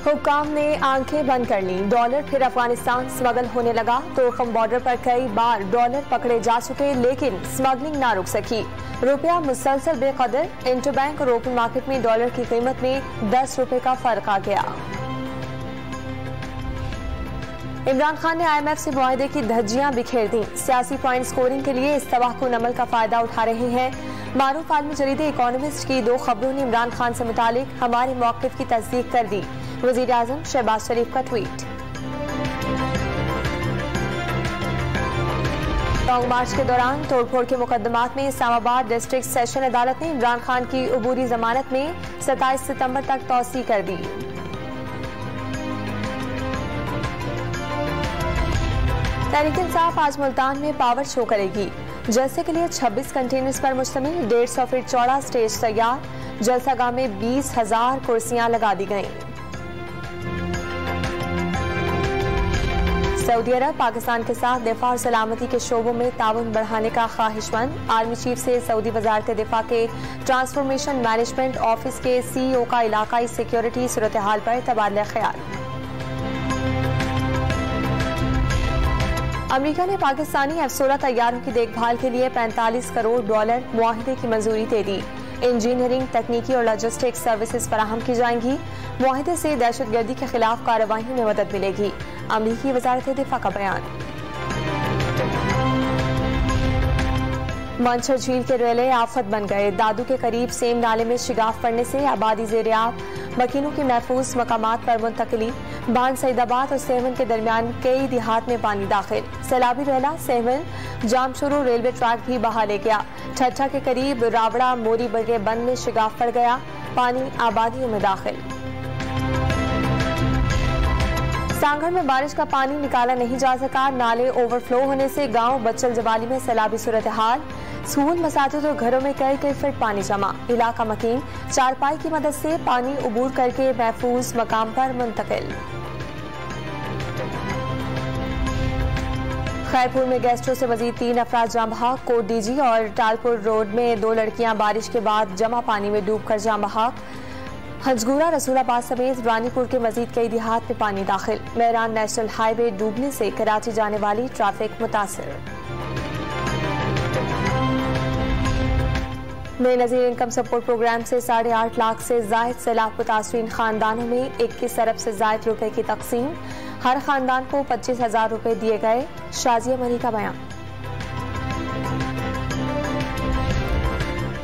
हुक्काम ने आंखें बंद कर ली। डॉलर फिर अफगानिस्तान स्मगल होने लगा। तोरखम बॉर्डर पर कई बार डॉलर पकड़े जा चुके, लेकिन स्मगलिंग ना रुक सकी। रुपया मुसलसल बेकदर। इंटरबैंक और ओपन मार्केट में डॉलर की कीमत में 10 रुपए का फर्क आ गया। इमरान खान ने IMF से मुआहदे की धज्जियां बिखेर दी। सियासी पॉइंट स्कोरिंग के लिए इस तबाहकुन अमल का फायदा उठा रहे हैं। मारूफ आलमी जरीदे इकोनॉमिस्ट की 2 खबरों ने इमरान खान से मुतालिक हमारे मौक़िफ़ की तस्दीक कर दी। वज़ीर आज़म शहबाज शरीफ का ट्वीट। लॉन्ग मार्च के दौरान तोड़फोड़ के मुकदमात में इस्लामाबाद डिस्ट्रिक्ट सेशन अदालत ने इमरान खान की अबूरी जमानत में 27 सितंबर तक तौसी कर दी। तहरीक इंसाफ आज मुल्तान में पावर शो करेगी। जलसे के लिए 26 कंटेनर्स पर मुश्तमिल 150 फीट चौड़ा स्टेज तैयार। जलसागाह में 20,000 कुर्सियां लगा दी गईं। सऊदी अरब पाकिस्तान के साथ दिफा और सलामती के शोबों में ताउन बढ़ाने का ख्वाहिशमंद। आर्मी चीफ से सऊदी वजारत दिफा के ट्रांसफॉर्मेशन मैनेजमेंट ऑफिस के CEO का इलाकाई सिक्योरिटी सूरत हाल पर तबादला ख्याल। अमेरिका ने पाकिस्तानी F-16 तैयारों की देखभाल के लिए $45 करोड़ मुआहिदे की मंजूरी दे दी। इंजीनियरिंग, तकनीकी और लॉजिस्टिक सर्विसेज फराहम की जाएंगी। मुआहिदे से दहशतगर्दी के खिलाफ कार्रवाई में मदद मिलेगी। अमेरिकी वजारत दिफा का बयान। मंछर झील के रेले आफत बन गए। दादू के करीब सेम नाले में शिगाफ पड़ने से आबादी ज़ेर-ए-आब। मकीनों की महफूज मकामात पर मुंतकिली। बांध सईदाबाद और सेवन के दरमियान कई देहात में पानी दाखिल। सैलाबी रेला सेवन जामशुरू रेलवे ट्रैक भी बहा ले गया। ठट्ठा के करीब रावड़ा मोरी बगे बंद में शिगाफ पड़ गया। पानी आबादियों में दाखिल। सांगड़ में बारिश का पानी निकाला नहीं जा सका। नाले ओवरफ्लो होने से गांव बच्चल जवाली में सैलाबी सूरत हाल। स्कूल, मसाजिद और घरों में कई फीट पानी जमा। इलाका मकीन चारपाई की मदद से पानी उबूर करके महफूज मकाम पर मुंतकिल। खैरपुर में गैस्ट्रो से मजीद 3 अफराद जाम बहक। कोट डीजी और टालपुर रोड में 2 लड़कियां बारिश के बाद जमा पानी में डूबकर जाम बहक। हजगूरा, रसूलाबाद समेत रानीपुर के मजीद कई देहात में पानी दाखिल। मेहरान नेशनल हाईवे डूबने से कराची जाने वाली ट्रैफिक मुतासिर। बेनज़ीर इनकम सपोर्ट प्रोग्राम से 8.5 लाख से जायद सैलाब मुतासरीन खानदानों में 21 अरब से जायद रुपए की तकसीम। हर खानदान को 25,000 रुपए दिए गए। शाजिया मनी का बयान।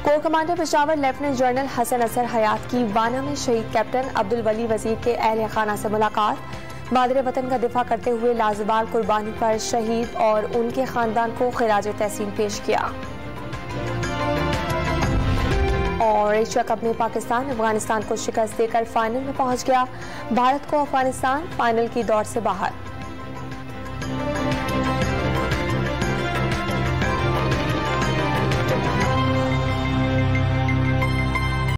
Corps commander Peshawar lieutenant general Hasan Azhar Hayat की वाना में शहीद कैप्टन अब्दुल वली वजीर के अहल खाना से मुलाकात। मादरे वतन का दिफा करते हुए लाजवाल कुर्बानी पर शहीद और उनके खानदान को खिराज तहसीन पेश किया। और एशिया कप में पाकिस्तान अफगानिस्तान को शिकस्त देकर फाइनल में पहुंच गया। भारत को अफगानिस्तान फाइनल की दौड़ से बाहर।